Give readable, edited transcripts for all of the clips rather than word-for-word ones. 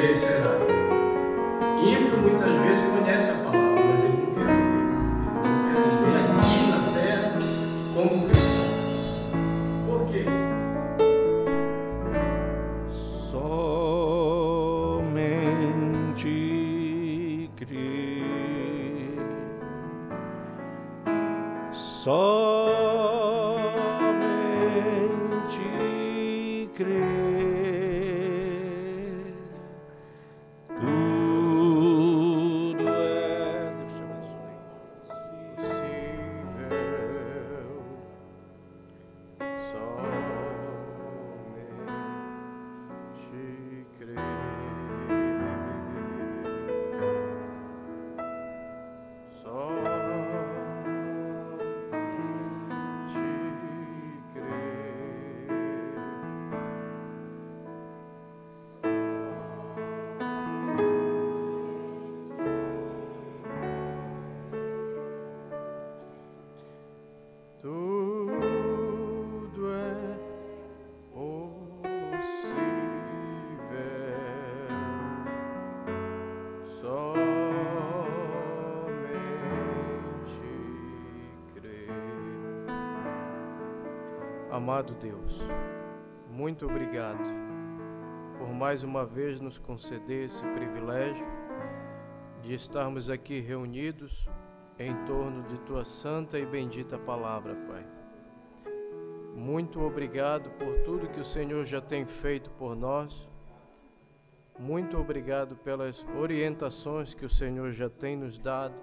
perecerá. Ímpio muitas vezes conhece a palavra, mas ele não quer viver. Ele não quer viver aqui na terra como cristão. Por quê? Somente crer. Somente crer. Tudo é, Deus te abençoe, possível. Somente crer. Tudo é possível. Somente crer. Amado Deus, muito obrigado por mais uma vez nos conceder esse privilégio de estarmos aqui reunidos em torno de Tua santa e bendita palavra, Pai. Muito obrigado por tudo que o Senhor já tem feito por nós. Muito obrigado pelas orientações que o Senhor já tem nos dado,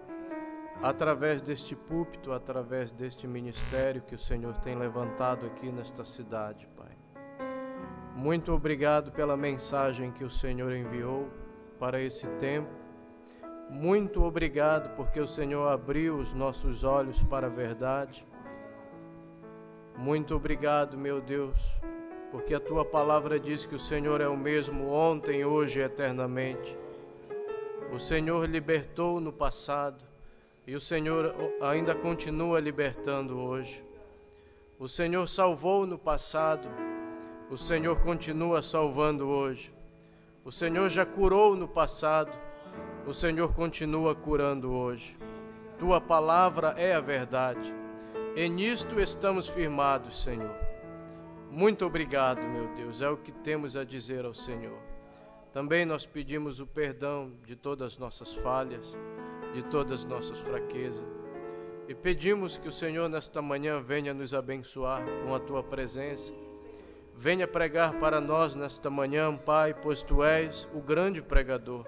através deste púlpito, através deste ministério que o Senhor tem levantado aqui nesta cidade, Pai. Muito obrigado pela mensagem que o Senhor enviou para esse tempo. Muito obrigado porque o Senhor abriu os nossos olhos para a verdade. Muito obrigado, meu Deus, porque a Tua palavra diz que o Senhor é o mesmo ontem, hoje e eternamente. O Senhor libertou no passado e o Senhor ainda continua libertando hoje. O Senhor salvou no passado, o Senhor continua salvando hoje. O Senhor já curou no passado, o Senhor continua curando hoje. Tua palavra é a verdade, e nisto estamos firmados, Senhor. Muito obrigado, meu Deus, é o que temos a dizer ao Senhor. Também nós pedimos o perdão de todas as nossas falhas, de todas as nossas fraquezas, e pedimos que o Senhor nesta manhã venha nos abençoar com a Tua presença. Venha pregar para nós nesta manhã, Pai, pois Tu és o grande pregador.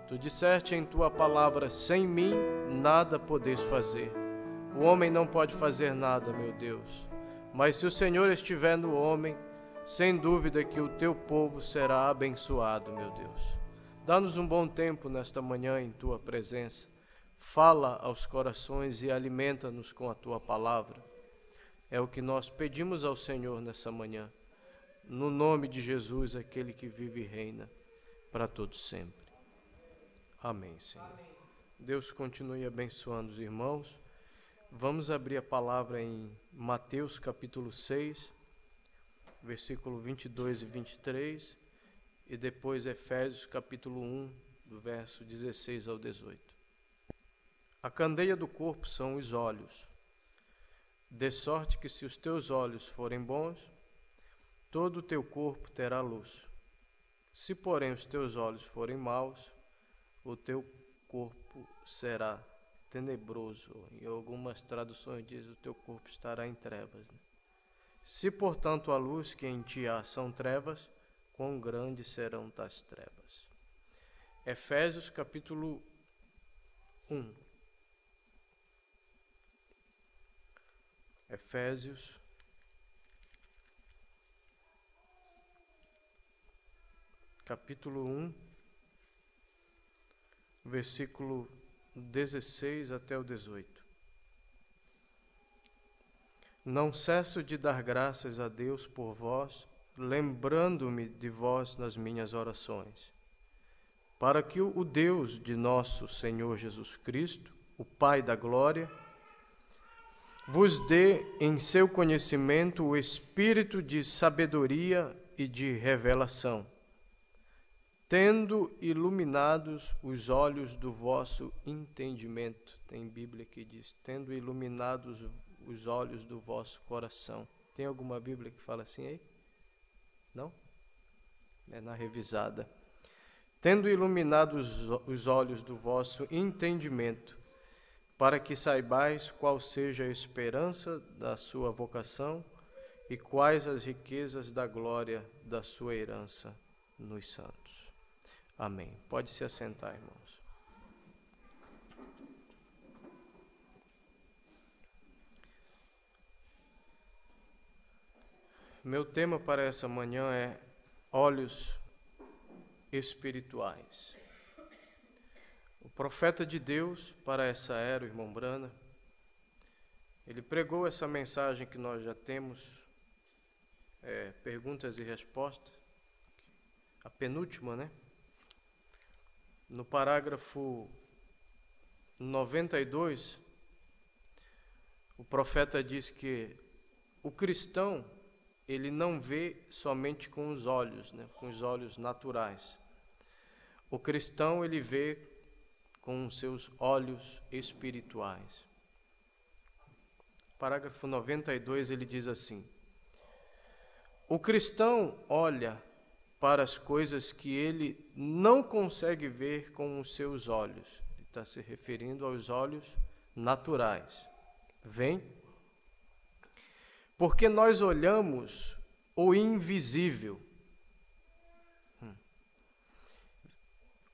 Tu disseste em Tua palavra, sem mim nada podeis fazer. O homem não pode fazer nada, meu Deus. Mas se o Senhor estiver no homem, sem dúvida que o Teu povo será abençoado, meu Deus. Dá-nos um bom tempo nesta manhã em Tua presença. Fala aos corações e alimenta-nos com a Tua palavra. É o que nós pedimos ao Senhor nessa manhã. No nome de Jesus, aquele que vive e reina para todos sempre. Amém, Senhor. Amém. Deus continue abençoando os irmãos. Vamos abrir a palavra em Mateus capítulo 6, versículo 22 e 23, e depois Efésios capítulo 1, do verso 16 ao 18. A candeia do corpo são os olhos. De sorte que se os teus olhos forem bons, todo o teu corpo terá luz. Se, porém, os teus olhos forem maus, o teu corpo será tenebroso. Em algumas traduções diz o teu corpo estará em trevas. Se, portanto, a luz que em ti há são trevas, quão grandes serão tais trevas. Efésios capítulo 1. Efésios capítulo 1, versículo 16 até o 18. Não cesso de dar graças a Deus por vós, lembrando-me de vós nas minhas orações, para que o Deus de nosso Senhor Jesus Cristo, o Pai da glória, vos dê em seu conhecimento o espírito de sabedoria e de revelação, tendo iluminados os olhos do vosso entendimento. Tem Bíblia que diz, tendo iluminados os olhos do vosso coração. Tem alguma Bíblia que fala assim aí? Não? É na revisada. Tendo iluminado os olhos do vosso entendimento, para que saibais qual seja a esperança da sua vocação e quais as riquezas da glória da sua herança nos santos. Amém. Pode se assentar, irmãos. Meu tema para essa manhã é olhos espirituais. O profeta de Deus para essa era, o irmão Brana, ele pregou essa mensagem que nós já temos, perguntas e respostas, a penúltima, né? No parágrafo 92, o profeta diz que o cristão, ele não vê somente com os olhos, né? Com os olhos naturais. O cristão, ele vê com os seus olhos espirituais. Parágrafo 92, ele diz assim: o cristão olha para as coisas que ele não consegue ver com os seus olhos. Ele está se referindo aos olhos naturais. Vem? Porque nós olhamos o invisível.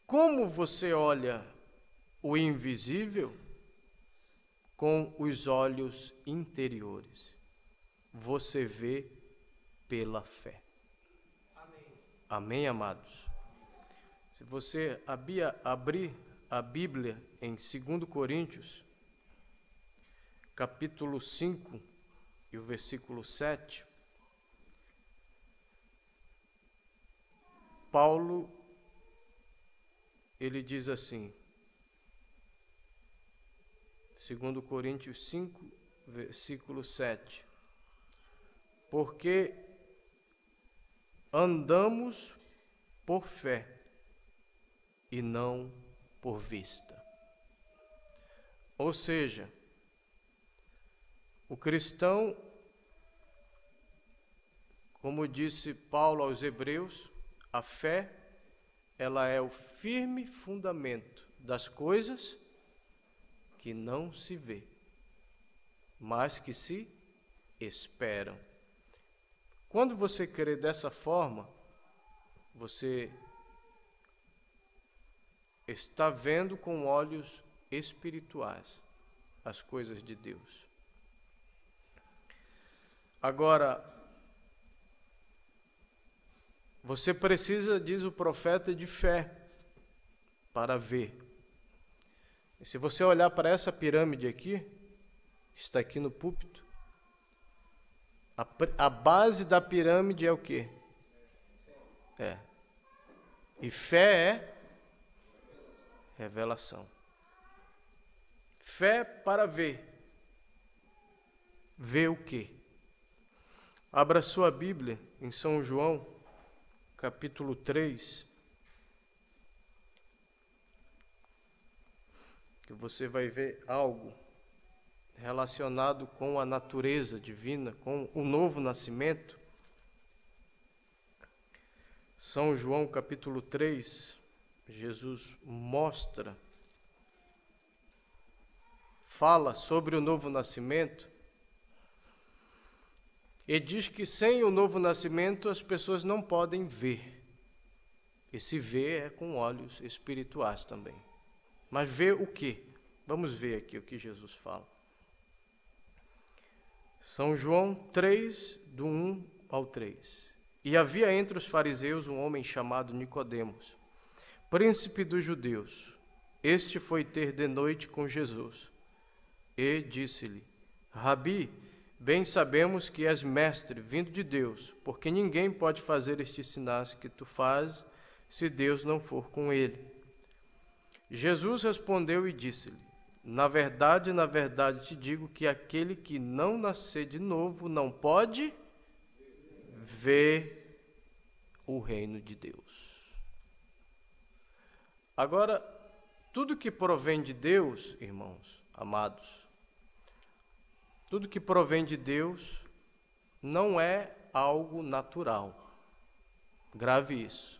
Como você olha o invisível? Com os olhos interiores. Você vê pela fé. Amém, amados? Se você abrir a Bíblia em 2 Coríntios, capítulo 5 e o versículo 7, Paulo, ele diz assim, 2 Coríntios 5, versículo 7, porque andamos por fé e não por vista. Ou seja, o cristão, como disse Paulo aos Hebreus, a fé, ela é o firme fundamento das coisas que não se vê, mas que se esperam. Quando você crê dessa forma, você está vendo com olhos espirituais as coisas de Deus. Agora, você precisa, diz o profeta, de fé para ver. E se você olhar para essa pirâmide aqui, que está aqui no púlpito, a base da pirâmide é o quê? E fé é revelação. Fé para ver. Ver o quê? Abra sua Bíblia em São João, capítulo 3, que você vai ver algo relacionado com a natureza divina, com o novo nascimento. São João, capítulo 3, Jesus fala sobre o novo nascimento, e diz que sem o novo nascimento as pessoas não podem ver. E se ver é com olhos espirituais também. Mas ver o quê? Vamos ver aqui o que Jesus fala. São João 3, do 1 ao 3. E havia entre os fariseus um homem chamado Nicodemos, príncipe dos judeus. Este foi ter de noite com Jesus. E disse-lhe: Rabi, bem sabemos que és mestre, vindo de Deus, porque ninguém pode fazer estes sinais que tu fazes, se Deus não for com ele. Jesus respondeu e disse-lhe: na verdade te digo que aquele que não nascer de novo não pode ver o reino de Deus. Agora, tudo que provém de Deus, irmãos, amados, tudo que provém de Deus não é algo natural. Grave isso.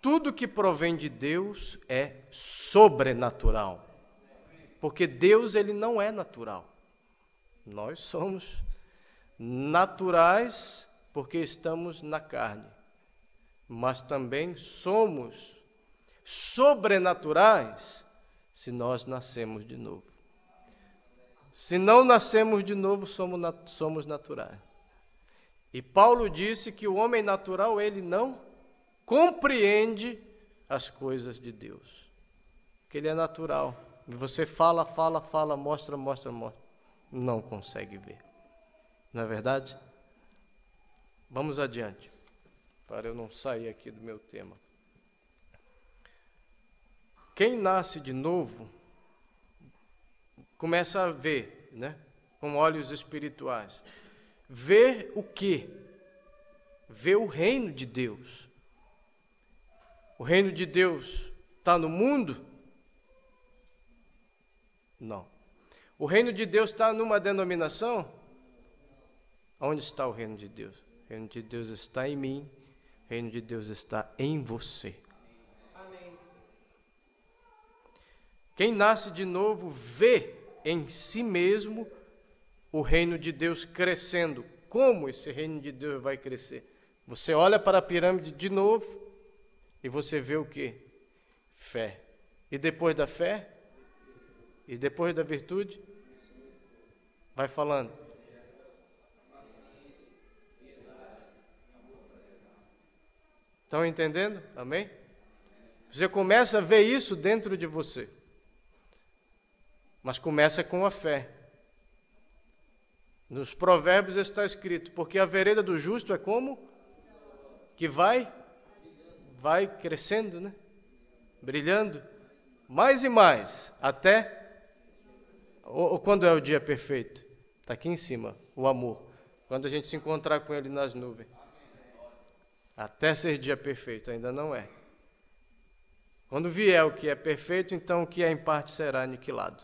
Tudo que provém de Deus é sobrenatural. Porque Deus, ele não é natural. Nós somos naturais porque estamos na carne. Mas também somos sobrenaturais se nós nascemos de novo. Se não nascemos de novo, somos naturais. E Paulo disse que o homem natural, ele não compreende as coisas de Deus. Porque ele é natural. E você fala, mostra. Não consegue ver. Não é verdade? Vamos adiante, para eu não sair aqui do meu tema. Quem nasce de novo, começa a ver, né? Com olhos espirituais. Ver o quê? Ver o reino de Deus. O reino de Deus está no mundo? Não. O reino de Deus está numa denominação? Onde está o reino de Deus? O reino de Deus está em mim, o reino de Deus está em você. Amém. Quem nasce de novo vê em si mesmo o reino de Deus crescendo. Como esse reino de Deus vai crescer? Você olha para a pirâmide de novo e você vê o quê? Fé. E depois da fé? E depois da virtude? Vai falando. Estão entendendo? Amém? Você começa a ver isso dentro de você. Mas começa com a fé. Nos Provérbios está escrito, porque a vereda do justo é como? Que vai crescendo, né? Brilhando, mais e mais, até... Ou quando é o dia perfeito? Está aqui em cima, o amor. Quando a gente se encontrar com ele nas nuvens. Até ser dia perfeito, ainda não é. Quando vier o que é perfeito, então o que é em parte será aniquilado.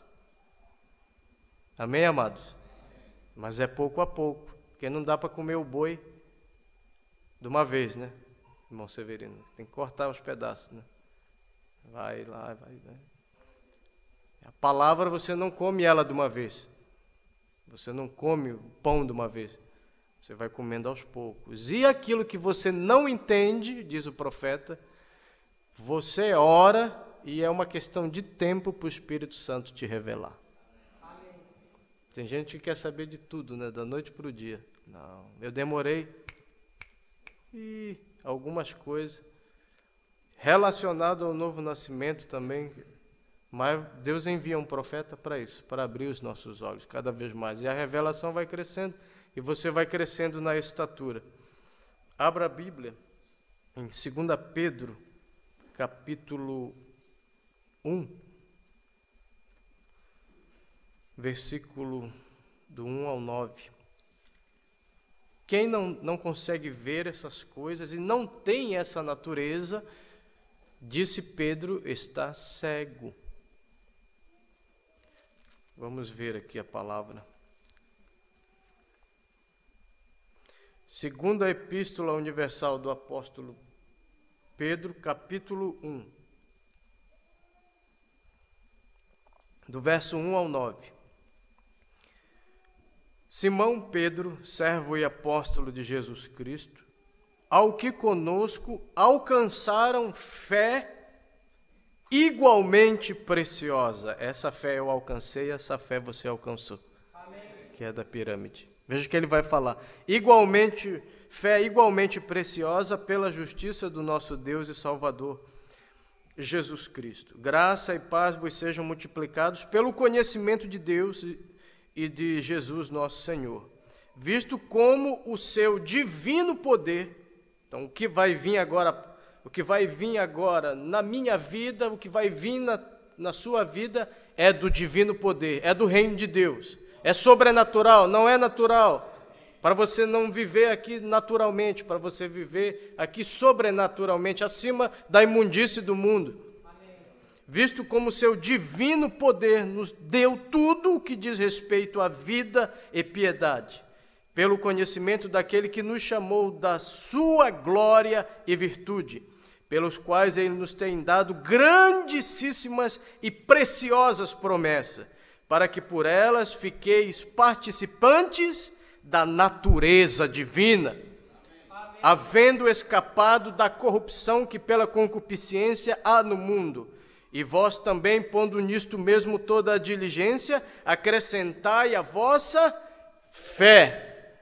Amém, amados? Mas é pouco a pouco, porque não dá para comer o boi de uma vez, né, irmão Severino? Tem que cortar os pedaços, né? Vai lá. A palavra você não come ela de uma vez. Você não come o pão de uma vez. Você vai comendo aos poucos. E aquilo que você não entende, diz o profeta, você ora e é uma questão de tempo para o Espírito Santo te revelar. Amém. Tem gente que quer saber de tudo, né? Da noite para o dia. Não, eu demorei. E algumas coisas relacionadas ao novo nascimento também. Mas Deus envia um profeta para isso, para abrir os nossos olhos cada vez mais. E a revelação vai crescendo e você vai crescendo na estatura. Abra a Bíblia em 2 Pedro, capítulo 1, versículo do 1 ao 9. Quem não consegue ver essas coisas e não tem essa natureza, disse Pedro, está cego. Vamos ver aqui a palavra. Segunda Epístola Universal do Apóstolo Pedro, capítulo 1, do verso 1 ao 9. Simão Pedro, servo e apóstolo de Jesus Cristo, ao que conosco alcançaram fé igualmente preciosa. Essa fé eu alcancei, essa fé você alcançou. Amém. Que é da pirâmide. Veja o que ele vai falar. Igualmente, fé igualmente preciosa pela justiça do nosso Deus e Salvador, Jesus Cristo. Graça e paz vos sejam multiplicados pelo conhecimento de Deus e de Jesus nosso Senhor, visto como o seu divino poder, então o que vai vir agora na minha vida, o que vai vir na sua vida é do divino poder, é do reino de Deus, é sobrenatural, não é natural, para você não viver aqui naturalmente, para você viver aqui sobrenaturalmente, acima da imundície do mundo. visto como seu divino poder nos deu tudo o que diz respeito à vida e piedade, pelo conhecimento daquele que nos chamou da sua glória e virtude, pelos quais ele nos tem dado grandíssimas e preciosas promessas, para que por elas fiqueis participantes da natureza divina, havendo escapado da corrupção que pela concupiscência há no mundo. E vós também, pondo nisto mesmo toda a diligência, acrescentai a vossa fé,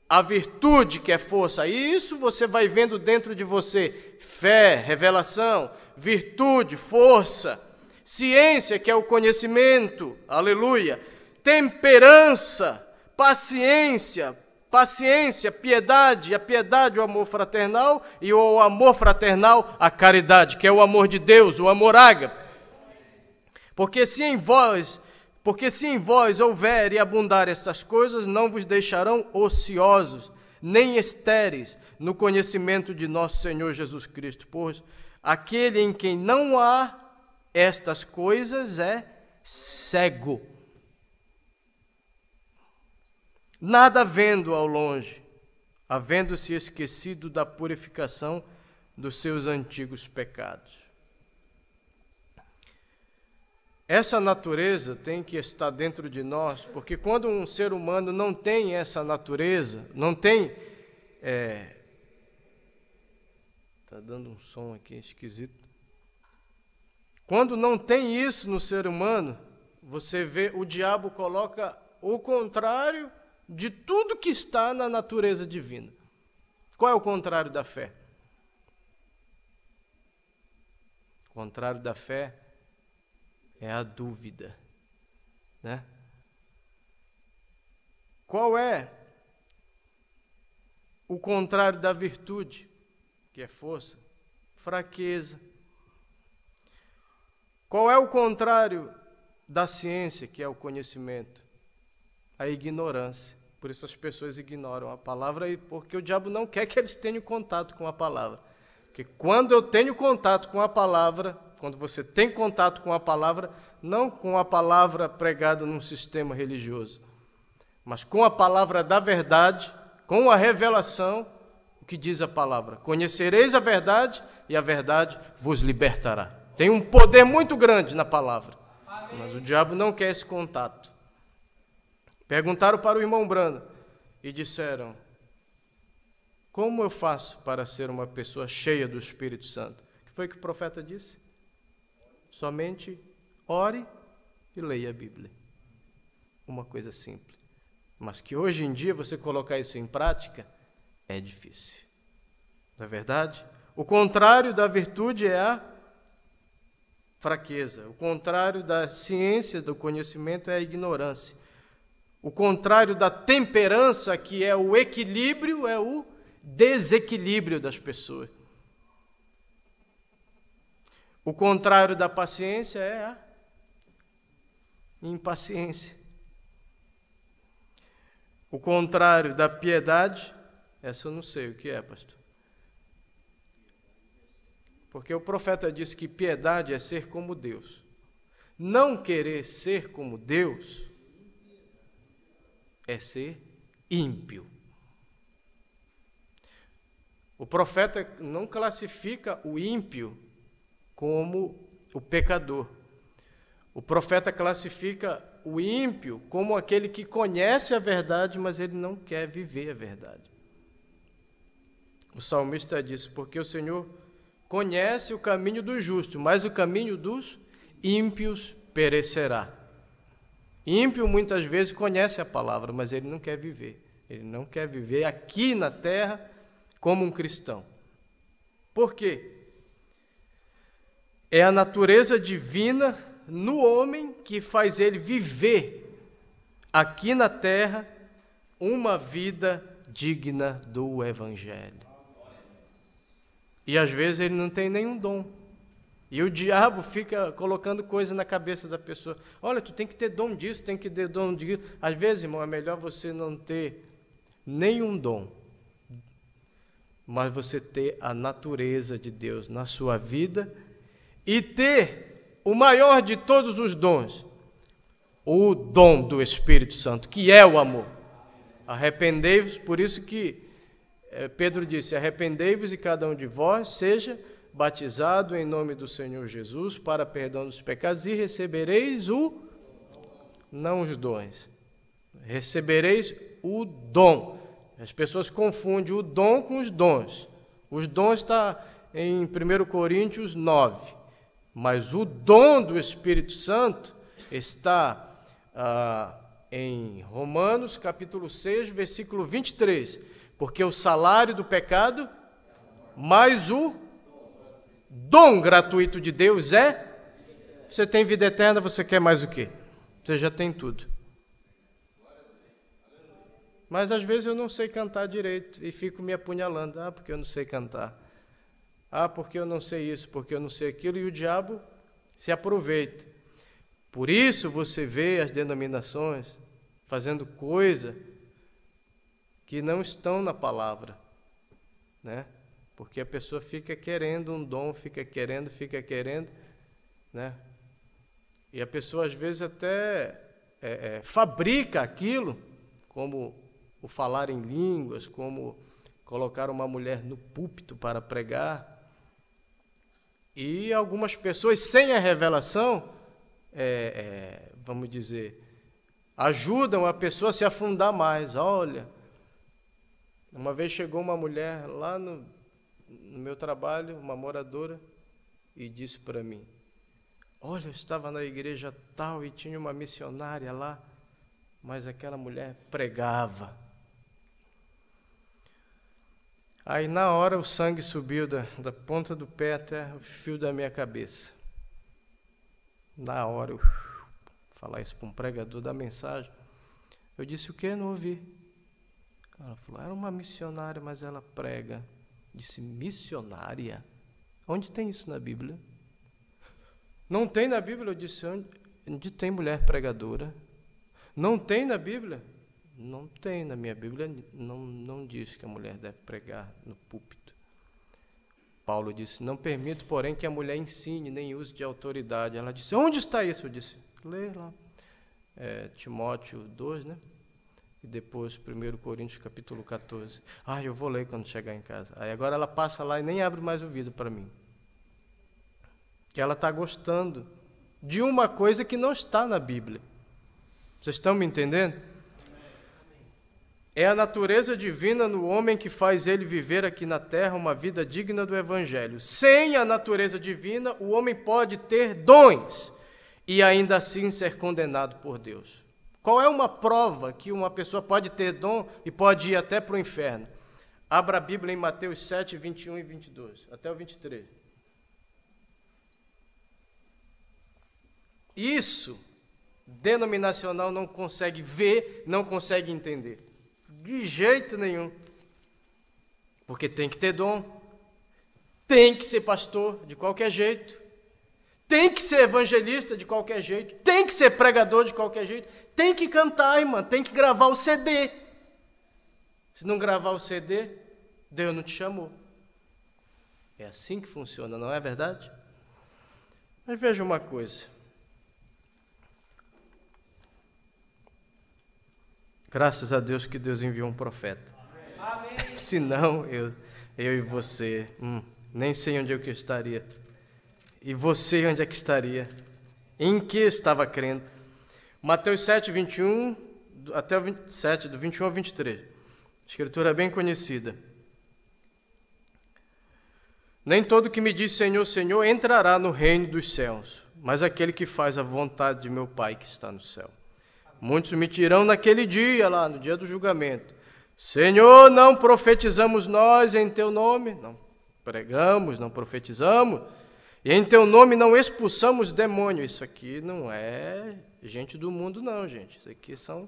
a virtude que é força. E isso você vai vendo dentro de você: fé, revelação, virtude, força, ciência, que é o conhecimento, aleluia, temperança, paciência, piedade, a piedade, o amor fraternal, e o amor fraternal, a caridade, que é o amor de Deus, o amor ágape. Porque se em vós houver e abundar estas coisas, não vos deixarão ociosos, nem estéreis no conhecimento de nosso Senhor Jesus Cristo. Pois aquele em quem não há estas coisas é cego, nada vendo ao longe, havendo-se esquecido da purificação dos seus antigos pecados. Essa natureza tem que estar dentro de nós, porque quando um ser humano não tem essa natureza, não tem... Está dando um som aqui esquisito. Quando não tem isso no ser humano, você vê, o diabo coloca o contrário de tudo que está na natureza divina. Qual é o contrário da fé? O contrário da fé é a dúvida, né? Qual é o contrário da virtude, que é força? Fraqueza. Qual é o contrário da ciência, que é o conhecimento? A ignorância. Por isso as pessoas ignoram a palavra, porque o diabo não quer que eles tenham contato com a palavra. Porque quando eu tenho contato com a palavra, quando você tem contato com a palavra, não com a palavra pregada num sistema religioso, mas com a palavra da verdade, com a revelação, o que diz a palavra: conhecereis a verdade e a verdade vos libertará. Tem um poder muito grande na palavra, mas o diabo não quer esse contato. Perguntaram para o irmão Brando e disseram: como eu faço para ser uma pessoa cheia do Espírito Santo? O que foi que o profeta disse? Somente ore e leia a Bíblia. Uma coisa simples. Mas que hoje em dia você colocar isso em prática é difícil. Não é verdade? O contrário da virtude é a fraqueza. O contrário da ciência, do conhecimento, é a ignorância. O contrário da temperança, que é o equilíbrio, é o desequilíbrio das pessoas. O contrário da paciência é a impaciência. O contrário da piedade, essa eu não sei o que é, pastor. Porque o profeta disse que piedade é ser como Deus. Não querer ser como Deus é ser ímpio. O profeta não classifica o ímpio como o pecador. O profeta classifica o ímpio como aquele que conhece a verdade, mas ele não quer viver a verdade. O salmista disse: porque o Senhor conhece o caminho do justo, mas o caminho dos ímpios perecerá. Ímpio muitas vezes conhece a palavra, mas ele não quer viver. Ele não quer viver aqui na terra como um cristão. Por quê? É a natureza divina no homem que faz ele viver aqui na terra uma vida digna do Evangelho. E às vezes ele não tem nenhum dom. E o diabo fica colocando coisa na cabeça da pessoa. Olha, tu tem que ter dom disso, tem que ter dom disso. Às vezes, irmão, é melhor você não ter nenhum dom, mas você ter a natureza de Deus na sua vida e ter o maior de todos os dons, o dom do Espírito Santo, que é o amor. Arrependei-vos, por isso que Pedro disse, arrependei-vos e cada um de vós seja batizado em nome do Senhor Jesus para perdão dos pecados e recebereis não os dons, recebereis o dom. As pessoas confundem o dom com os dons. Os dons está em 1 Coríntios 9, mas o dom do Espírito Santo está em Romanos capítulo 6, versículo 23, porque o salário do pecado, mais o dom gratuito de Deus você tem vida eterna, você quer mais o quê? Você já tem tudo. Mas às vezes eu não sei cantar direito e fico me apunhalando. Porque eu não sei cantar. Porque eu não sei isso, porque eu não sei aquilo. E o diabo se aproveita. Por isso você vê as denominações fazendo coisa que não estão na palavra, né? Porque a pessoa fica querendo um dom, fica querendo, né? E a pessoa às vezes até fabrica aquilo, como o falar em línguas, como colocar uma mulher no púlpito para pregar. E algumas pessoas, sem a revelação, vamos dizer, ajudam a pessoa a se afundar mais. Olha, uma vez chegou uma mulher lá no meu trabalho, uma moradora, e disse para mim, olha, eu estava na igreja tal e tinha uma missionária lá, mas aquela mulher pregava. Aí na hora o sangue subiu da ponta do pé até o fio da minha cabeça. Na hora eu falar isso para um pregador da mensagem, eu disse, o que? Não ouvi. Ela falou, era uma missionária, mas ela prega. Disse, missionária? Onde tem isso na Bíblia? Não tem na Bíblia? Eu disse, onde tem mulher pregadora? Não tem na Bíblia? Não tem na minha Bíblia, não diz que a mulher deve pregar no púlpito. Paulo disse, não permito, porém, que a mulher ensine, nem use de autoridade. Ela disse, onde está isso? Eu disse, lê lá. Timóteo 2, né? E depois 1 Coríntios capítulo 14. Eu vou ler quando chegar em casa. Aí agora ela passa lá e nem abre mais o vidro para mim. Que ela está gostando de uma coisa que não está na Bíblia. Vocês estão me entendendo? É a natureza divina no homem que faz ele viver aqui na terra uma vida digna do Evangelho. Sem a natureza divina, o homem pode ter dons e ainda assim ser condenado por Deus. Qual é uma prova que uma pessoa pode ter dom e pode ir até para o inferno? Abra a Bíblia em Mateus 7, 21 e 22, até o 23. Isso, denominacional não consegue ver, não consegue entender. De jeito nenhum. Porque tem que ter dom, tem que ser pastor de qualquer jeito, tem que ser evangelista de qualquer jeito, tem que ser pregador de qualquer jeito, tem que cantar, irmã, tem que gravar o CD. Se não gravar o CD, Deus não te chamou. É assim que funciona, não é verdade? Mas veja uma coisa. Graças a Deus que Deus enviou um profeta. Amém. Senão, eu e você, nem sei onde eu estaria. E você, onde é que estaria? Em que estava crendo? Mateus 7, 21, até o 27, do 21 ao 23. Escritura bem conhecida. Nem todo que me diz Senhor, Senhor, entrará no reino dos céus, mas aquele que faz a vontade de meu Pai que está no céu. Muitos me dirão naquele dia, lá no dia do julgamento, Senhor, não profetizamos nós em teu nome? Não pregamos, não profetizamos, e em teu nome não expulsamos demônio. Isso aqui não é gente do mundo não, gente. Isso aqui são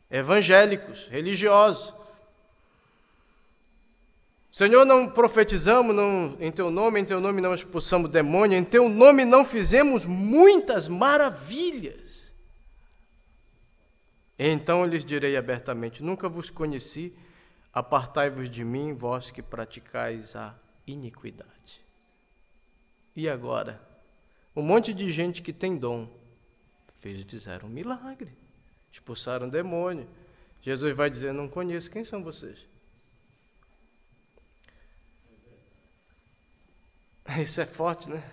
evangélicos, religiosos. Senhor, não profetizamos em teu nome não expulsamos demônio, em teu nome não fizemos muitas maravilhas. Então lhes direi abertamente, nunca vos conheci, apartai-vos de mim, vós que praticais a iniquidade. E agora? Um monte de gente que tem dom. Fizeram um milagre. Expulsaram o demônio. Jesus vai dizer, não conheço, quem são vocês? Isso é forte, né?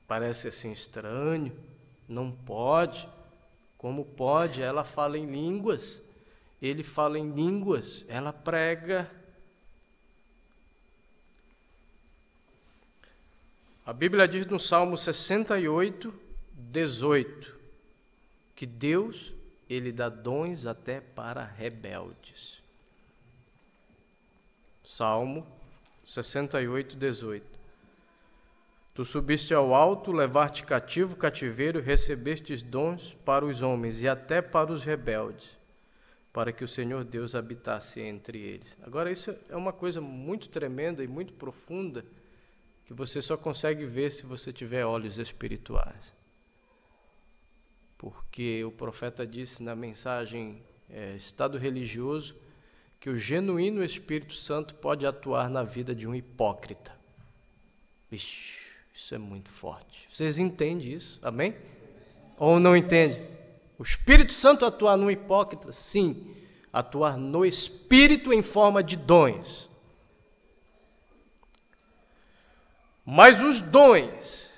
Parece assim estranho. Não pode. Como pode? Ela fala em línguas. Ele fala em línguas. Ela prega. A Bíblia diz no Salmo 68, 18, que Deus, Ele dá dons até para rebeldes. Salmo 68, 18. Tu subiste ao alto, levar-te cativo, cativeiro, recebestes dons para os homens e até para os rebeldes, para que o Senhor Deus habitasse entre eles. Agora, isso é uma coisa muito tremenda e muito profunda, que você só consegue ver se você tiver olhos espirituais. Porque o profeta disse na mensagem Estado Religioso que o genuíno Espírito Santo pode atuar na vida de um hipócrita. Ixi, isso é muito forte. Vocês entendem isso? Amém? Ou não entendem? O Espírito Santo atuar no hipócrita? Sim. Atuar no Espírito em forma de dons. Mas os dons,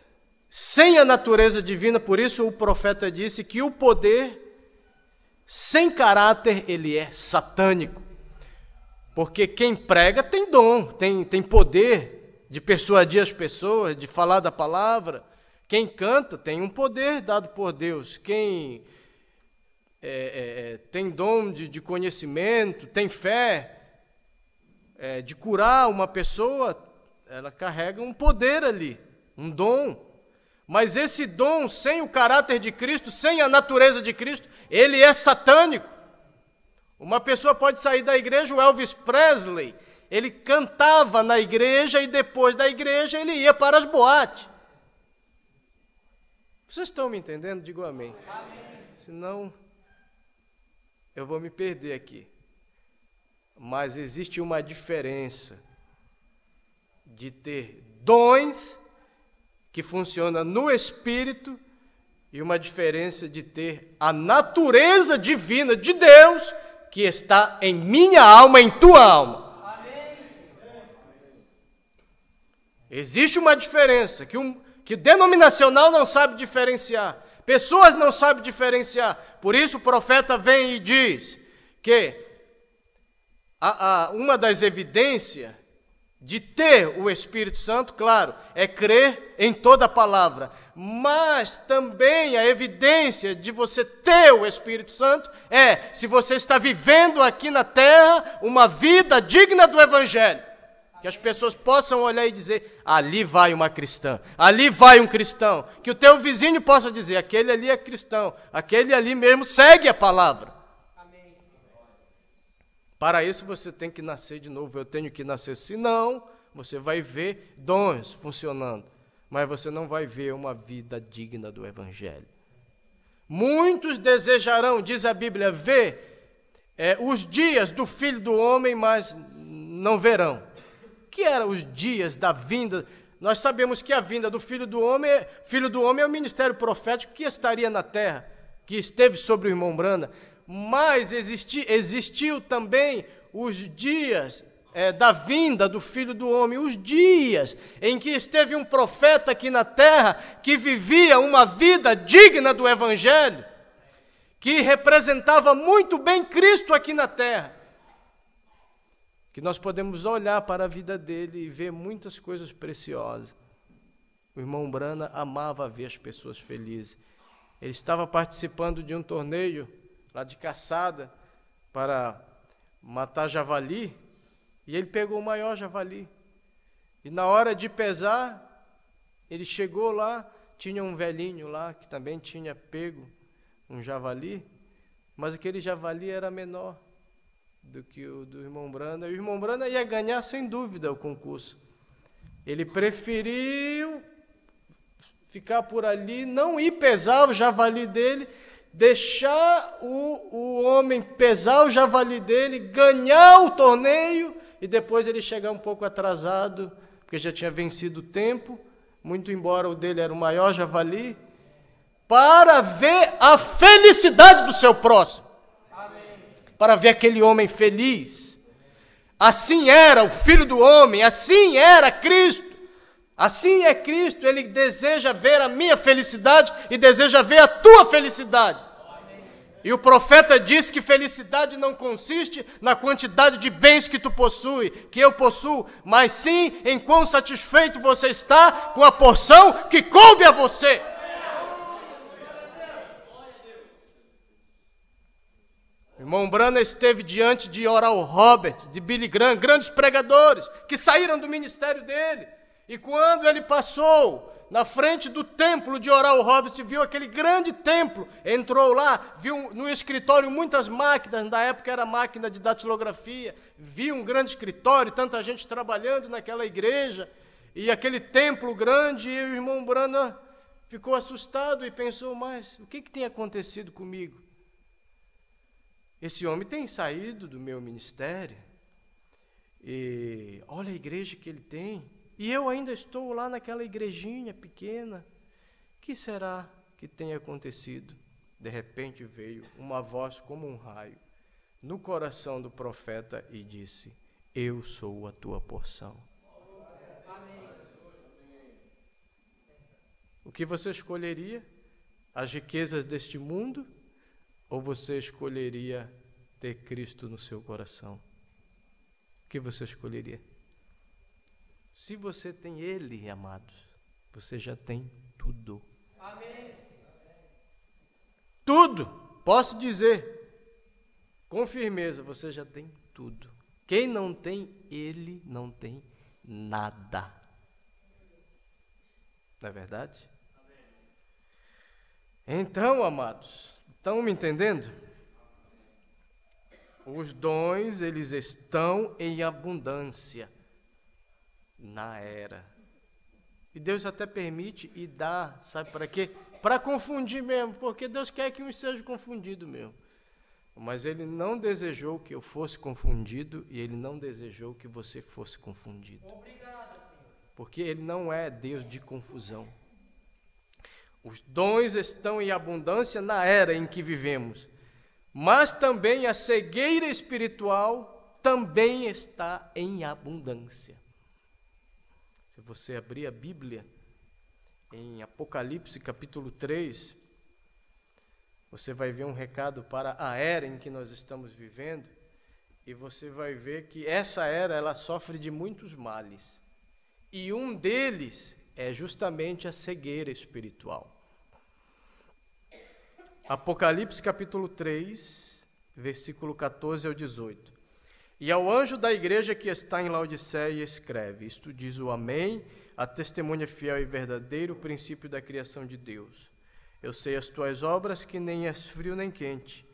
sem a natureza divina, por isso o profeta disse que o poder, sem caráter, ele é satânico. Porque quem prega tem dom, tem poder de persuadir as pessoas, de falar da palavra. Quem canta tem um poder dado por Deus. Quem tem dom de conhecimento, tem fé, de curar uma pessoa, ela carrega um poder ali, um dom. Mas esse dom, sem o caráter de Cristo, sem a natureza de Cristo, ele é satânico. Uma pessoa pode sair da igreja, o Elvis Presley, ele cantava na igreja e depois da igreja ele ia para as boates. Vocês estão me entendendo? Digo amém. Senão eu vou me perder aqui. Mas existe uma diferença de ter dons que funcionam no Espírito e uma diferença de ter a natureza divina de Deus que está em minha alma, em tua alma. Amém. Existe uma diferença que denominacional não sabe diferenciar, pessoas não sabem diferenciar. Por isso o profeta vem e diz que uma das evidências de ter o Espírito Santo, claro, é crer em toda a palavra, mas também a evidência de você ter o Espírito Santo é se você está vivendo aqui na terra uma vida digna do Evangelho, que as pessoas possam olhar e dizer, ali vai uma cristã, ali vai um cristão, que o teu vizinho possa dizer, aquele ali é cristão, aquele ali mesmo segue a palavra. Para isso você tem que nascer de novo, eu tenho que nascer, senão você vai ver dons funcionando, mas você não vai ver uma vida digna do Evangelho. Muitos desejarão, diz a Bíblia, ver os dias do Filho do Homem, mas não verão. O que eram os dias da vinda? Nós sabemos que a vinda do Filho do Homem é o ministério profético que estaria na terra, que esteve sobre o irmão Brana. Mas existiu também os dias da vinda do Filho do Homem, os dias em que esteve um profeta aqui na terra que vivia uma vida digna do Evangelho, que representava muito bem Cristo aqui na terra. Que nós podemos olhar para a vida dele e ver muitas coisas preciosas. O irmão Brana amava ver as pessoas felizes. Ele estava participando de um torneio lá de caçada para matar javali, e ele pegou o maior javali. E na hora de pesar, ele chegou lá, tinha um velhinho lá que também tinha pego um javali, mas aquele javali era menor do que o do irmão Brana, e o irmão Brana ia ganhar sem dúvida o concurso. Ele preferiu ficar por ali, não ir pesar o javali dele, deixar o homem pesar o javali dele, ganhar o torneio, e depois ele chegar um pouco atrasado, porque já tinha vencido o tempo, muito embora o dele era o maior javali, para ver a felicidade do seu próximo. Para ver aquele homem feliz. Assim era o Filho do Homem, assim era Cristo. Assim é Cristo, Ele deseja ver a minha felicidade e deseja ver a tua felicidade. E o profeta diz que felicidade não consiste na quantidade de bens que tu possui, que eu possuo, mas sim em quão satisfeito você está com a porção que coube a você. O irmão Branham esteve diante de Oral Roberts, de Billy Graham, grandes pregadores que saíram do ministério dele. E quando ele passou na frente do templo de Oral Roberts, viu aquele grande templo, entrou lá, viu no escritório muitas máquinas, na época era máquina de datilografia, viu um grande escritório, tanta gente trabalhando naquela igreja, e aquele templo grande, e o irmão Branham ficou assustado e pensou, mas o que tem acontecido comigo? Esse homem tem saído do meu ministério, e olha a igreja que ele tem, e eu ainda estou lá naquela igrejinha pequena. O que será que tem acontecido? De repente veio uma voz como um raio no coração do profeta e disse, eu sou a tua porção. O que você escolheria? As riquezas deste mundo? Ou você escolheria ter Cristo no seu coração? O que você escolheria? Se você tem Ele, amados, você já tem tudo. Amém. Tudo, posso dizer, com firmeza, você já tem tudo. Quem não tem Ele, não tem nada. Não é verdade? Amém. Então, amados, estão me entendendo? Os dons, eles estão em abundância. Na era. E Deus até permite e dá, sabe para quê? Para confundir mesmo, porque Deus quer que um seja confundido mesmo. Mas Ele não desejou que eu fosse confundido e Ele não desejou que você fosse confundido. Obrigado, porque Ele não é Deus de confusão. Os dons estão em abundância na era em que vivemos, mas também a cegueira espiritual também está em abundância. Se você abrir a Bíblia, em Apocalipse capítulo 3, você vai ver um recado para a era em que nós estamos vivendo, e você vai ver que essa era, ela sofre de muitos males, e um deles é justamente a cegueira espiritual. Apocalipse capítulo 3, versículo 14 ao 18. E ao anjo da igreja que está em Laodiceia escreve, isto diz o Amém, a testemunha fiel e verdadeira, o princípio da criação de Deus. Eu sei as tuas obras, que nem és frio nem quente.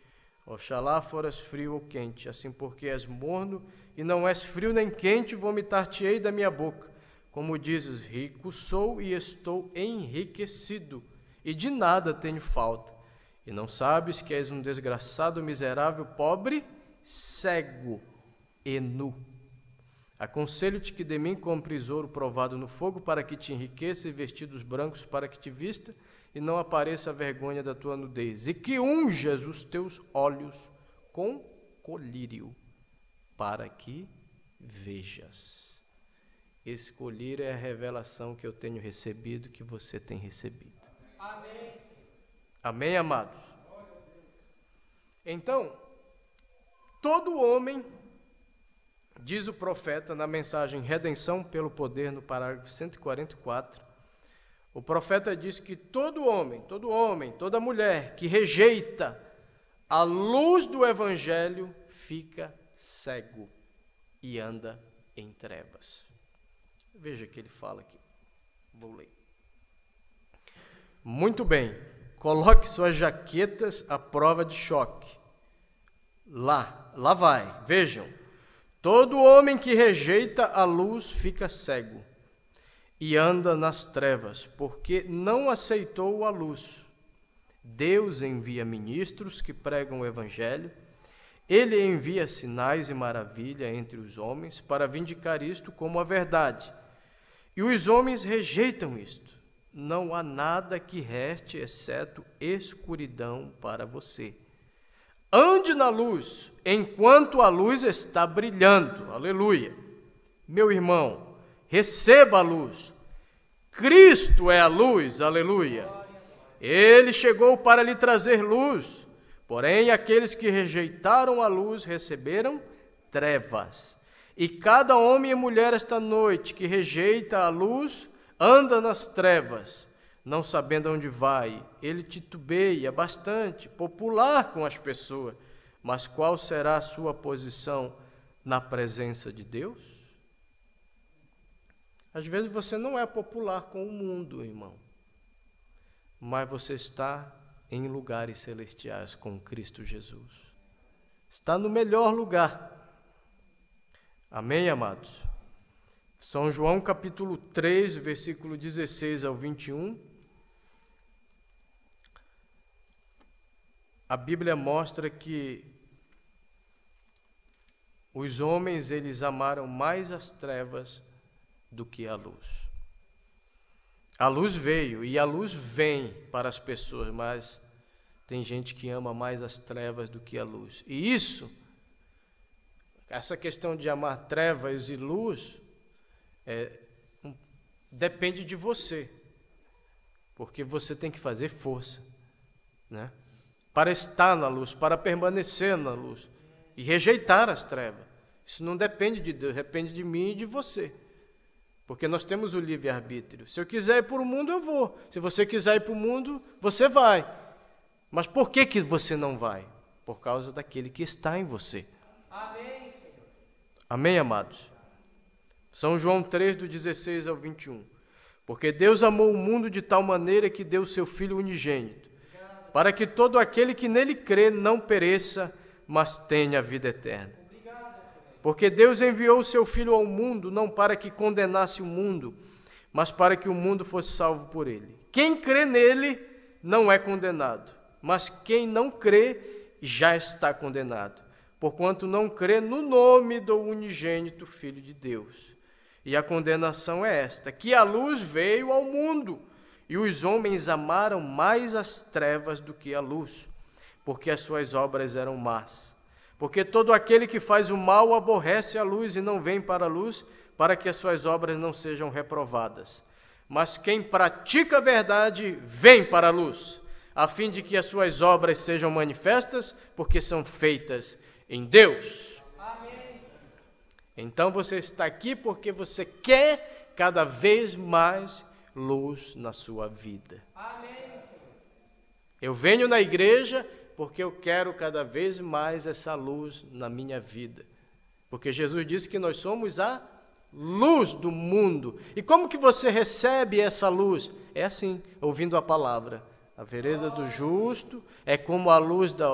Oxalá foras frio ou quente, assim porque és morno e não és frio nem quente, vomitar-te-ei da minha boca. Como dizes, rico sou e estou enriquecido, e de nada tenho falta. E não sabes que és um desgraçado, miserável, pobre, cego e nu. Aconselho-te que de mim compres ouro provado no fogo, para que te enriqueça, e vestidos brancos para que te vista, e não apareça a vergonha da tua nudez, e que unjas os teus olhos com colírio, para que vejas. Esse colírio é a revelação que eu tenho recebido, que você tem recebido. Amém. Amém, amados? Então, todo homem, diz o profeta na mensagem Redenção pelo Poder, no parágrafo 144, o profeta diz que todo homem, toda mulher que rejeita a luz do Evangelho fica cego e anda em trevas. Veja o que ele fala aqui. Vou ler. Muito bem. Coloque suas jaquetas à prova de choque. Lá vai. Vejam. Todo homem que rejeita a luz fica cego e anda nas trevas, porque não aceitou a luz. Deus envia ministros que pregam o Evangelho, Ele envia sinais e maravilha entre os homens para vindicar isto como a verdade. E os homens rejeitam isto. Não há nada que reste exceto escuridão para você. Ande na luz, enquanto a luz está brilhando. Aleluia. Meu irmão, receba a luz. Cristo é a luz. Aleluia. Ele chegou para lhe trazer luz. Porém, aqueles que rejeitaram a luz receberam trevas. E cada homem e mulher esta noite que rejeita a luz anda nas trevas, não sabendo aonde vai. Ele titubeia bastante, popular com as pessoas. Mas qual será a sua posição na presença de Deus? Às vezes você não é popular com o mundo, irmão, mas você está em lugares celestiais com Cristo Jesus. Está no melhor lugar. Amém, amados? São João capítulo 3, versículo 16 ao 21. A Bíblia mostra que os homens, eles amaram mais as trevas do que a luz. A luz veio e a luz vem para as pessoas, mas tem gente que ama mais as trevas do que a luz. E isso, essa questão de amar trevas e luz, depende de você, porque você tem que fazer força, né? Para estar na luz, para permanecer na luz e rejeitar as trevas. Isso não depende de Deus, depende de mim e de você, porque nós temos o livre-arbítrio. Se eu quiser ir para o mundo, eu vou. Se você quiser ir para o mundo, você vai. Mas por que você não vai? Por causa daquele que está em você. Amém, Senhor. Amém, amados? São João 3, do 16 ao 21. Porque Deus amou o mundo de tal maneira que deu o seu Filho unigênito, para que todo aquele que nele crê não pereça, mas tenha a vida eterna. Porque Deus enviou o seu Filho ao mundo, não para que condenasse o mundo, mas para que o mundo fosse salvo por ele. Quem crê nele não é condenado, mas quem não crê já está condenado, porquanto não crê no nome do unigênito Filho de Deus. E a condenação é esta, que a luz veio ao mundo, e os homens amaram mais as trevas do que a luz, porque as suas obras eram más. Porque todo aquele que faz o mal aborrece a luz e não vem para a luz, para que as suas obras não sejam reprovadas. Mas quem pratica a verdade vem para a luz, a fim de que as suas obras sejam manifestas, porque são feitas em Deus. Amém. Então você está aqui porque você quer cada vez mais luz na sua vida. Amém. Eu venho na igreja porque eu quero cada vez mais essa luz na minha vida. Porque Jesus disse que nós somos a luz do mundo. E como que você recebe essa luz? É assim, ouvindo a palavra. A vereda do justo é como a luz da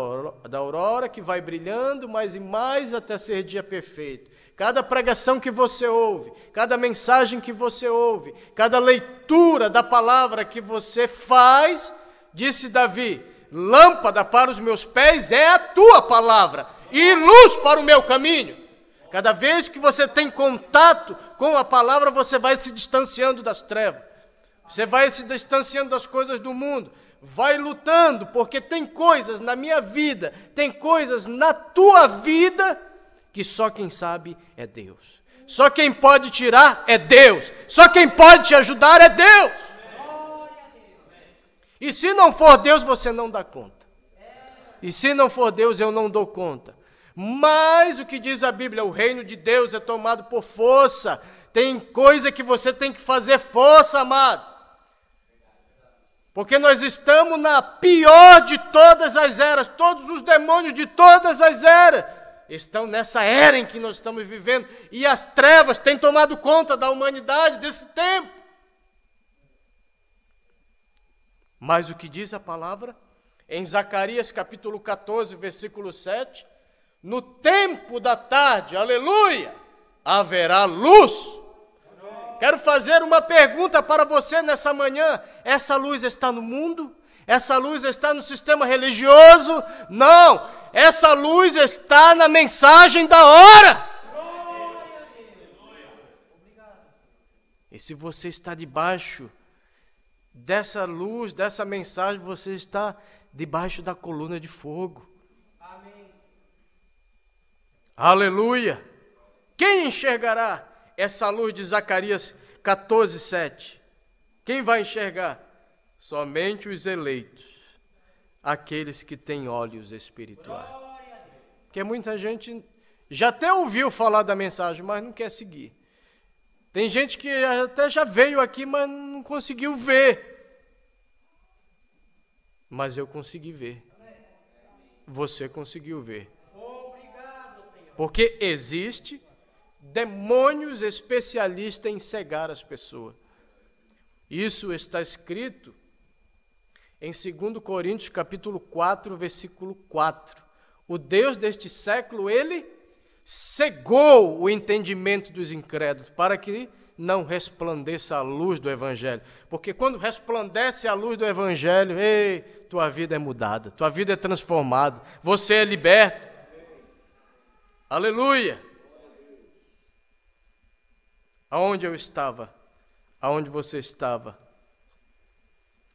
aurora que vai brilhando mais e mais até ser dia perfeito. Cada pregação que você ouve, cada mensagem que você ouve, cada leitura da palavra que você faz, disse Davi, lâmpada para os meus pés é a tua palavra e luz para o meu caminho. Cada vez que você tem contato com a palavra, você vai se distanciando das trevas. Você vai se distanciando das coisas do mundo. Vai lutando, porque tem coisas na minha vida, tem coisas na tua vida que só quem sabe é Deus. Só quem pode tirar é Deus. Só quem pode te ajudar é Deus. E se não for Deus, você não dá conta. E se não for Deus, eu não dou conta. Mas o que diz a Bíblia, o reino de Deus é tomado por força. Tem coisa que você tem que fazer força, amado. Porque nós estamos na pior de todas as eras. Todos os demônios de todas as eras estão nessa era em que nós estamos vivendo. E as trevas têm tomado conta da humanidade desse tempo. Mas o que diz a palavra? Em Zacarias capítulo 14, versículo 7. No tempo da tarde, aleluia, haverá luz. Quero fazer uma pergunta para você nessa manhã. Essa luz está no mundo? Essa luz está no sistema religioso? Não, essa luz está na mensagem da hora. E se você está debaixo dessa luz, dessa mensagem, você está debaixo da coluna de fogo. Amém. Aleluia! Quem enxergará essa luz de Zacarias 14:7? Quem vai enxergar? Somente os eleitos, aqueles que têm olhos espirituais. Porque muita gente já até ouviu falar da mensagem, mas não quer seguir. Tem gente que até já veio aqui, mas não conseguiu ver. Mas eu consegui ver. Você conseguiu ver. Porque existe demônios especialistas em cegar as pessoas. Isso está escrito em 2 Coríntios capítulo 4, versículo 4. O Deus deste século, ele cegou o entendimento dos incrédulos, para que não resplandeça a luz do Evangelho. Porque quando resplandece a luz do Evangelho, ei, tua vida é mudada, tua vida é transformada, você é liberto. Aleluia! Aonde eu estava? Aonde você estava?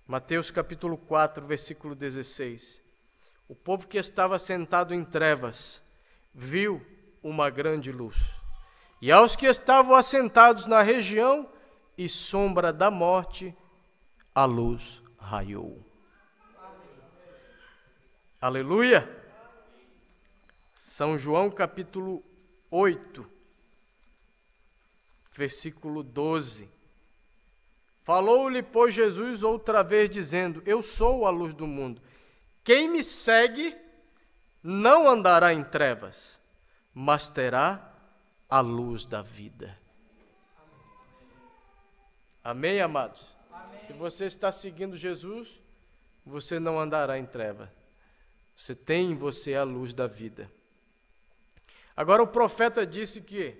Mateus capítulo 4, versículo 16. O povo que estava sentado em trevas viu uma grande luz. E aos que estavam assentados na região e sombra da morte, a luz raiou. Aleluia! São João capítulo 8, versículo 12. Falou-lhe, pois, Jesus outra vez, dizendo: Eu sou a luz do mundo. Quem me segue não andará em trevas, mas terá a luz da vida. Amém, amados? Amém. Se você está seguindo Jesus, você não andará em trevas. Você tem em você a luz da vida. Agora o profeta disse que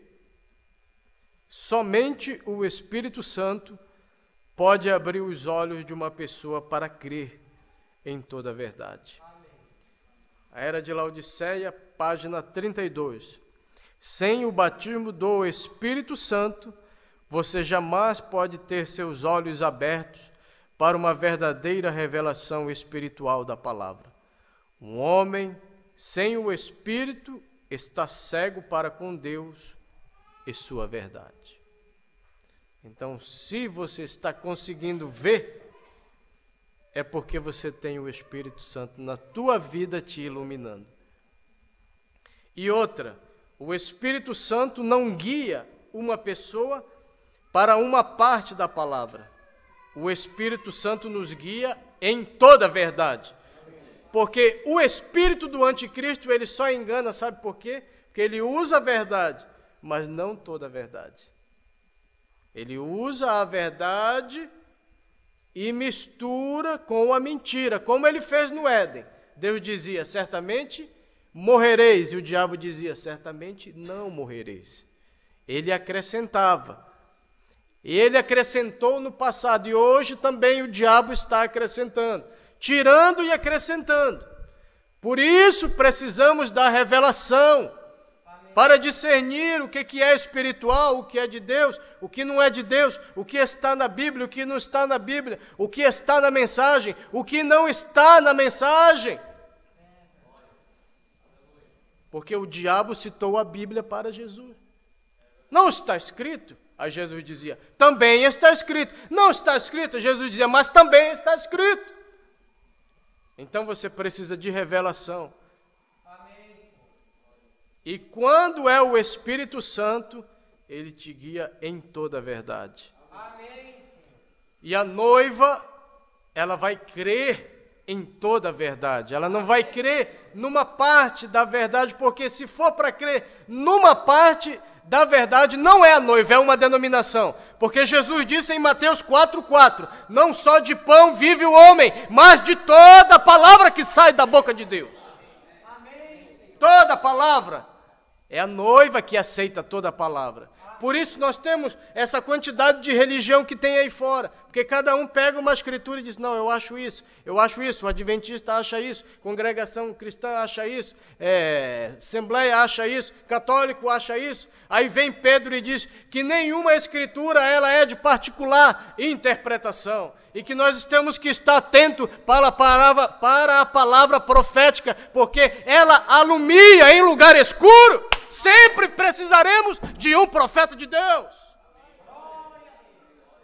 somente o Espírito Santo pode abrir os olhos de uma pessoa para crer em toda a verdade. A Era de Laodiceia, página 32. Sem o batismo do Espírito Santo, você jamais pode ter seus olhos abertos para uma verdadeira revelação espiritual da palavra. Um homem sem o Espírito está cego para com Deus e sua verdade. Então, se você está conseguindo ver, é porque você tem o Espírito Santo na tua vida te iluminando. E outra, o Espírito Santo não guia uma pessoa para uma parte da palavra. O Espírito Santo nos guia em toda a verdade. Porque o espírito do anticristo, ele só engana, sabe por quê? Porque ele usa a verdade, mas não toda a verdade. Ele usa a verdade e mistura com a mentira, como ele fez no Éden. Deus dizia, certamente morrereis, e o diabo dizia, certamente não morrereis. Ele acrescentava. Ele acrescentou no passado, e hoje também o diabo está acrescentando, tirando e acrescentando. Por isso precisamos da revelação, para discernir o que é espiritual, o que é de Deus, o que não é de Deus, o que está na Bíblia, o que não está na Bíblia, o que está na mensagem, o que não está na mensagem. Porque o diabo citou a Bíblia para Jesus. Não está escrito? Aí Jesus dizia, também está escrito. Não está escrito? Jesus dizia, mas também está escrito. Então você precisa de revelação. E quando é o Espírito Santo, ele te guia em toda a verdade. Amém. E a noiva, ela vai crer em toda a verdade. Ela não vai crer numa parte da verdade, porque se for para crer numa parte da verdade, não é a noiva, é uma denominação. Porque Jesus disse em Mateus 4:4, não só de pão vive o homem, mas de toda a palavra que sai da boca de Deus. Amém. Toda a palavra. É a noiva que aceita toda a palavra. Por isso nós temos essa quantidade de religião que tem aí fora. Porque cada um pega uma escritura e diz, não, eu acho isso, o adventista acha isso, congregação cristã acha isso, assembleia acha isso, católico acha isso. Aí vem Pedro e diz que nenhuma escritura ela é de particular interpretação. E que nós temos que estar atentos para a palavra profética, porque ela alumia em lugar escuro. Sempre precisaremos de um profeta de Deus.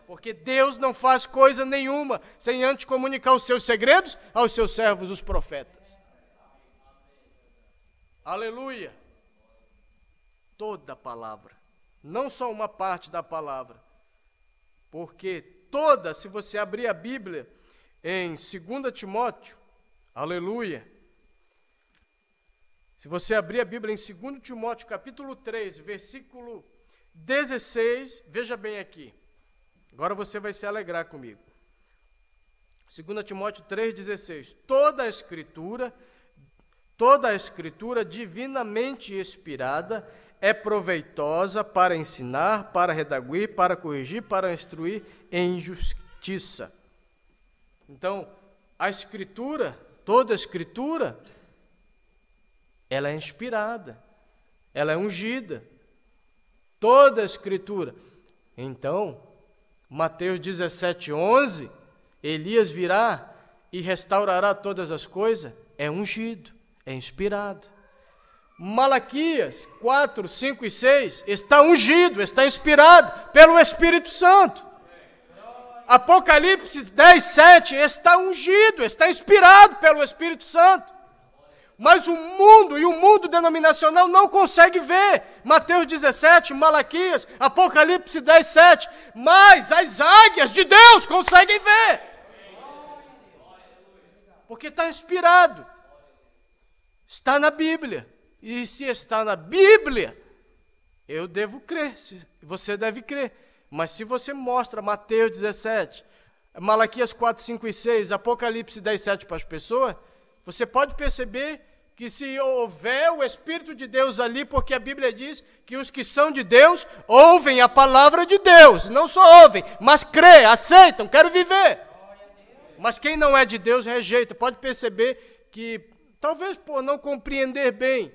Porque Deus não faz coisa nenhuma sem antes comunicar os seus segredos aos seus servos, os profetas. Aleluia. Toda a palavra, não só uma parte da palavra. Porque toda, se você abrir a Bíblia em 2 Timóteo, aleluia. Se você abrir a Bíblia em 2 Timóteo, capítulo 3, versículo 16, veja bem aqui. Agora você vai se alegrar comigo. 2 Timóteo 3,16. Toda a escritura divinamente inspirada é proveitosa para ensinar, para redarguir, para corrigir, para instruir em justiça. Então, a escritura, toda a escritura, ela é inspirada, ela é ungida. Toda a escritura. Então, Mateus 17:11, Elias virá e restaurará todas as coisas, é ungido, é inspirado. Malaquias 4, 5 e 6 está ungido, está inspirado pelo Espírito Santo. Apocalipse 10, 7 está ungido, está inspirado pelo Espírito Santo. Mas o mundo denominacional não consegue ver. Mateus 17, Malaquias, Apocalipse 10, 7. Mas as águias de Deus conseguem ver. Porque está inspirado. Está na Bíblia. E se está na Bíblia, eu devo crer, você deve crer. Mas se você mostra Mateus 17, Malaquias 4, 5 e 6, Apocalipse 10, 7 para as pessoas, você pode perceber que se houver o Espírito de Deus ali, porque a Bíblia diz que os que são de Deus ouvem a palavra de Deus. Não só ouvem, mas crê, aceitam, querem viver. Mas quem não é de Deus rejeita. Pode perceber que, talvez por não compreender bem,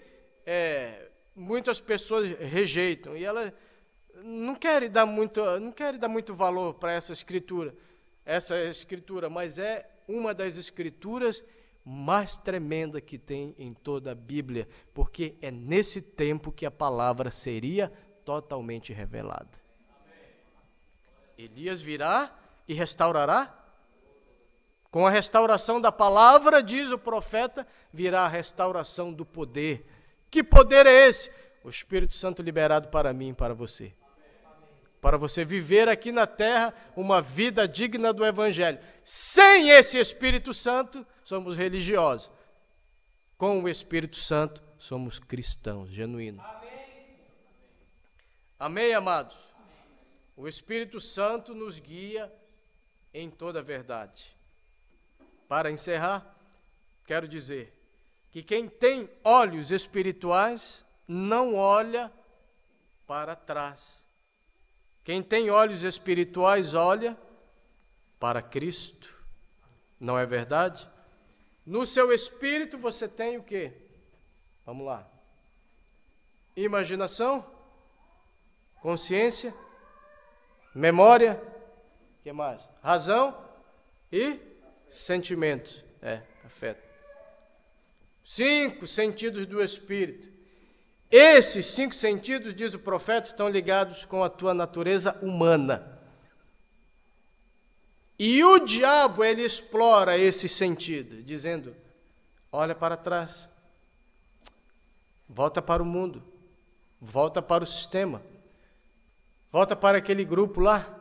muitas pessoas rejeitam. E elas não querem dar muito valor para essa escritura, mas é uma das escrituras mais tremenda que tem em toda a Bíblia, porque é nesse tempo que a palavra seria totalmente revelada. Elias virá e restaurará. Com a restauração da palavra, diz o profeta, virá a restauração do poder. Que poder é esse? O Espírito Santo liberado para mim e para você. Para você viver aqui na terra uma vida digna do Evangelho. Sem esse Espírito Santo, somos religiosos. Com o Espírito Santo, somos cristãos genuínos. Amém, amados? O Espírito Santo nos guia em toda a verdade. Para encerrar, quero dizer que quem tem olhos espirituais não olha para trás. Quem tem olhos espirituais olha para Cristo. Não é verdade? No seu espírito você tem o quê? Vamos lá. Imaginação, consciência, memória, o que mais? Razão e sentimentos. Afeto. 5 sentidos do espírito. Esses 5 sentidos, diz o profeta, estão ligados com a tua natureza humana. E o diabo, ele explora esse sentido, dizendo, olha para trás, volta para o mundo, volta para o sistema, volta para aquele grupo lá,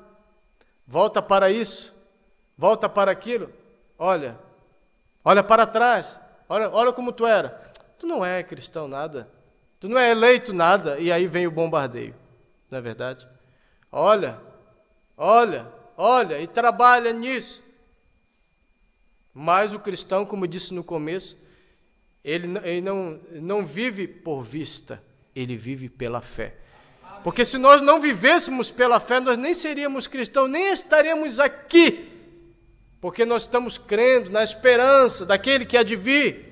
volta para isso, volta para aquilo, olha para trás, olha como tu era. Tu não é cristão nada, tu não é eleito nada, e aí vem o bombardeio, não é verdade? Olha, e trabalha nisso. Mas o cristão, como disse no começo, ele não vive por vista, ele vive pela fé. Porque se nós não vivêssemos pela fé, nós nem seríamos cristãos, nem estaríamos aqui. Porque nós estamos crendo na esperança daquele que há de vir.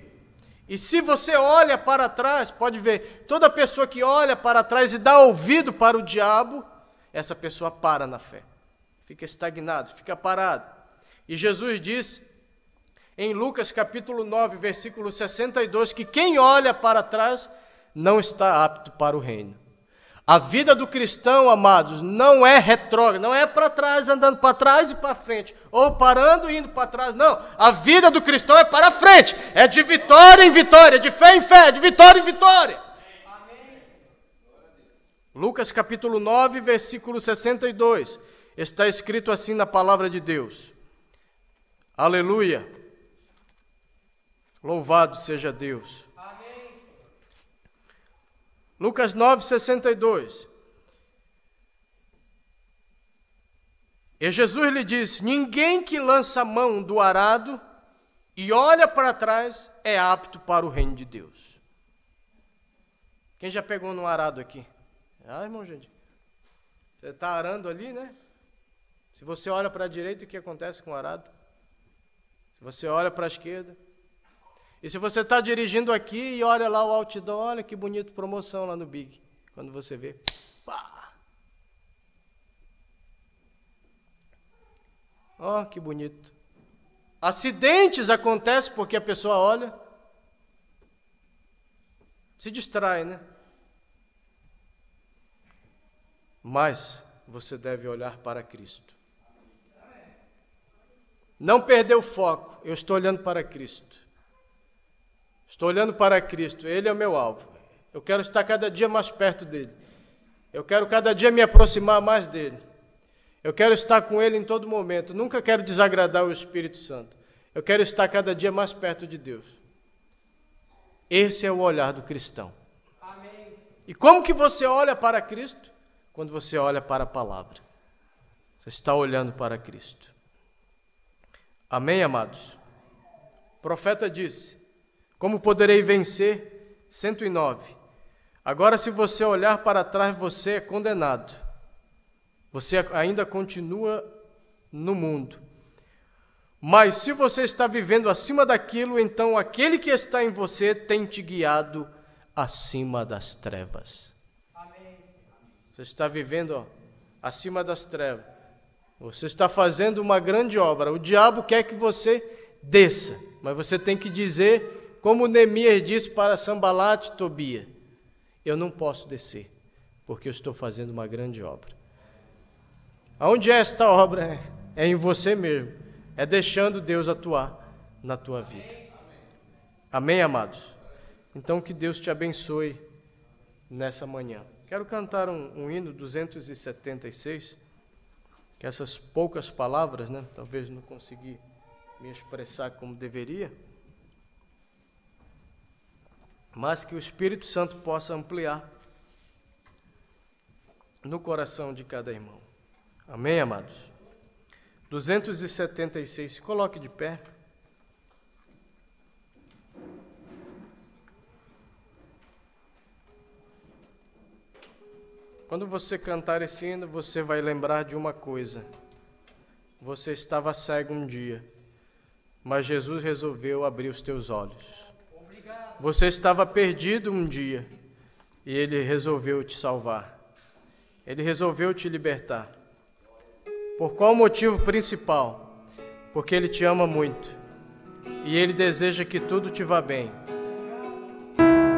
E se você olha para trás, pode ver, toda pessoa que olha para trás e dá ouvido para o diabo, essa pessoa para na fé. Fica estagnado, fica parado. E Jesus disse, em Lucas capítulo 9, versículo 62, que quem olha para trás não está apto para o reino. A vida do cristão, amados, não é retrógrada, não é para trás, andando para trás e para frente, ou parando e indo para trás, não. A vida do cristão é para frente, é de vitória em vitória, de fé em fé, de vitória em vitória. Amém. Lucas capítulo 9, versículo 62, está escrito assim na palavra de Deus. Aleluia. Louvado seja Deus. Lucas 9, 62. E Jesus lhe disse, ninguém que lança a mão do arado e olha para trás é apto para o reino de Deus. Quem já pegou no arado aqui? Ah, irmão, gente. Você está arando ali, né? Se você olha para a direita, o que acontece com o arado? Se você olha para a esquerda. E se você está dirigindo aqui e olha lá o outdoor, olha que bonito, promoção lá no Big. Quando você vê, pá! Ó, que bonito. Acidentes acontecem porque a pessoa olha, se distrai, né? Mas você deve olhar para Cristo. Não perder o foco. Eu estou olhando para Cristo. Estou olhando para Cristo, Ele é o meu alvo. Eu quero estar cada dia mais perto dEle. Eu quero cada dia me aproximar mais dEle. Eu quero estar com Ele em todo momento. Nunca quero desagradar o Espírito Santo. Eu quero estar cada dia mais perto de Deus. Esse é o olhar do cristão. Amém. E como que você olha para Cristo? Quando você olha para a palavra. Você está olhando para Cristo. Amém, amados? O profeta disse, como poderei vencer? 109. Agora, se você olhar para trás, você é condenado. Você ainda continua no mundo. Mas se você está vivendo acima daquilo, então aquele que está em você tem te guiado acima das trevas. Amém. Você está vivendo acima das trevas. Você está fazendo uma grande obra. O diabo quer que você desça, mas você tem que dizer, como Neemias disse para Sambalate e Tobia, eu não posso descer, porque eu estou fazendo uma grande obra. Aonde é esta obra? É em você mesmo. É deixando Deus atuar na tua vida. Amém, amados? Então que Deus te abençoe nessa manhã. Quero cantar um hino 276, que essas poucas palavras, né? Talvez não consegui me expressar como deveria, mas que o Espírito Santo possa ampliar no coração de cada irmão. Amém, amados? 276, se coloque de pé. Quando você cantar esse hino, você vai lembrar de uma coisa. Você estava cego um dia, mas Jesus resolveu abrir os teus olhos. Você estava perdido um dia e Ele resolveu te salvar. Ele resolveu te libertar. Por qual motivo principal? Porque Ele te ama muito e Ele deseja que tudo te vá bem.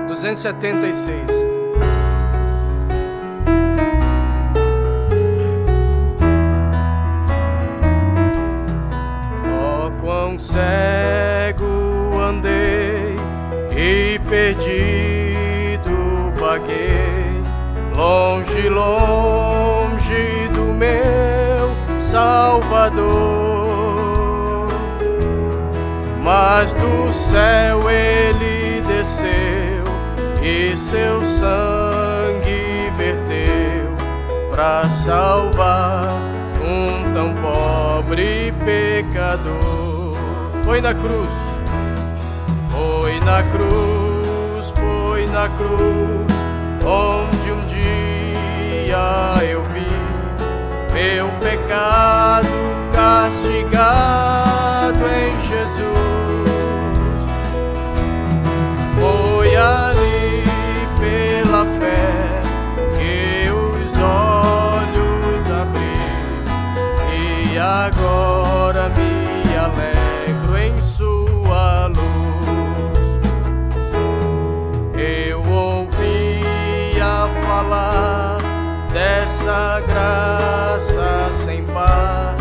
276. Oh, quão cego andei e perdido vaguei, longe, longe do meu Salvador. Mas do céu Ele desceu e seu sangue verteu para salvar um tão pobre pecador. Foi na cruz. Foi na cruz, onde um dia a graça sem par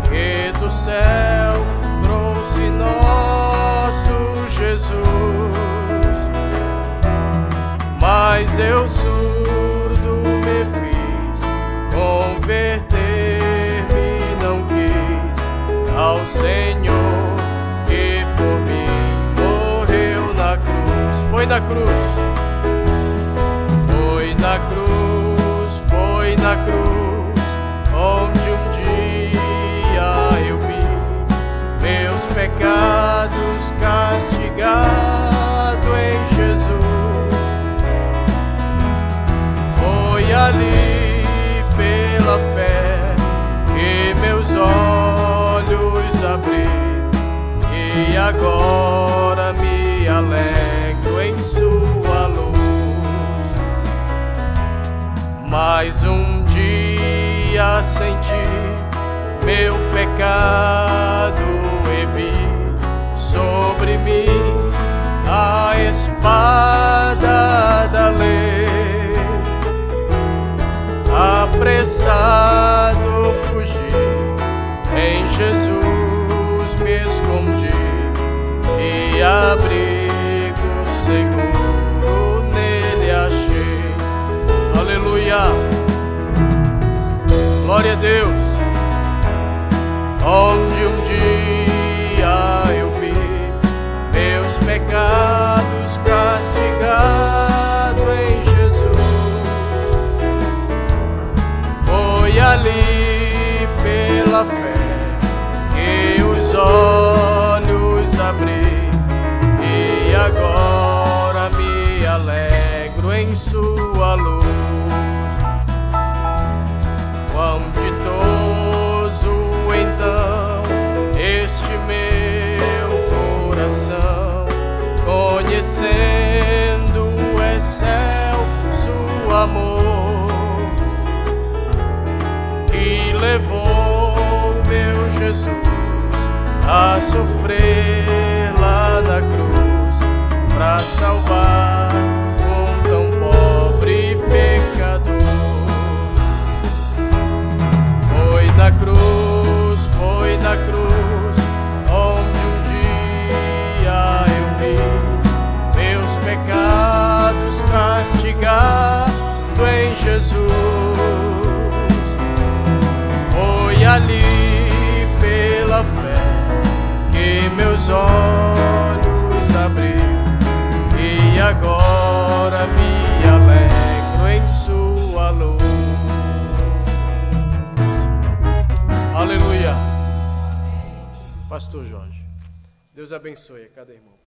que do céu trouxe nosso Jesus. Mas eu surdo me fiz, converter-me não quis ao Senhor que por mim morreu na cruz. Foi na cruz, foi na cruz, foi na cruz, onde um dia eu vi meus pecados castigado em Jesus. Foi ali pela fé que meus olhos abri e agora me alegro em sua luz. Mais um dia senti meu pecado e vi sobre mim a espada da lei. Apressado fugi, em Jesus me escondi e abrigo seguro nele achei. Aleluia, glória a Deus. Onde um dia eu vi meus pecados castigado em Jesus. Foi ali pela fé que os olhos abri e agora me alegro em sua luz. Quão ditoso então este meu coração, conhecendo o excelso amor que levou meu Jesus a sofrer lá na cruz pra salvar um tão pobre pecador. Foi na cruz, onde um dia eu vi meus pecados castigado em Jesus. Foi ali pela fé que meus olhos abri e agora me alegro em sua luz. Aleluia. Pastor Jorge, Deus abençoe a cada irmão.